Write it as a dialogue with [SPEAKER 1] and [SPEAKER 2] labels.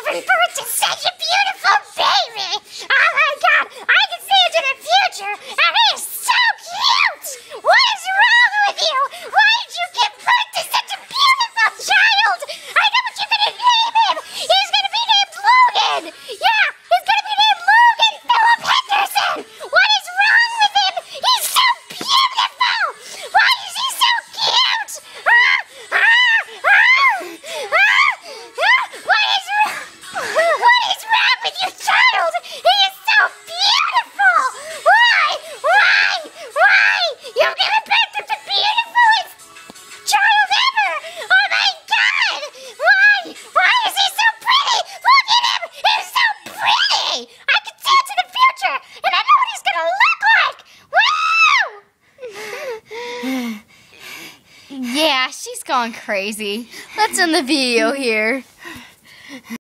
[SPEAKER 1] giving birth to such a beautiful baby! Oh my god, I can see into the future, and he is so cute! What is wrong with you? Why did you give birth to such a beautiful child? I know what you're gonna name him! He's gonna be named Logan! Yeah, he's gonna be named Logan Philip Henderson! What is wrong with him? He's so beautiful! Why is he so cute? What is wrong with you, child? He is so beautiful! Why? You've given birth to the beautifulest child ever! Oh my god! Why is he so pretty? Look at him! He's so pretty! I can see into the future, and I know what he's gonna look like! Woo!
[SPEAKER 2] Yeah, she's gone crazy. Let's end the video here.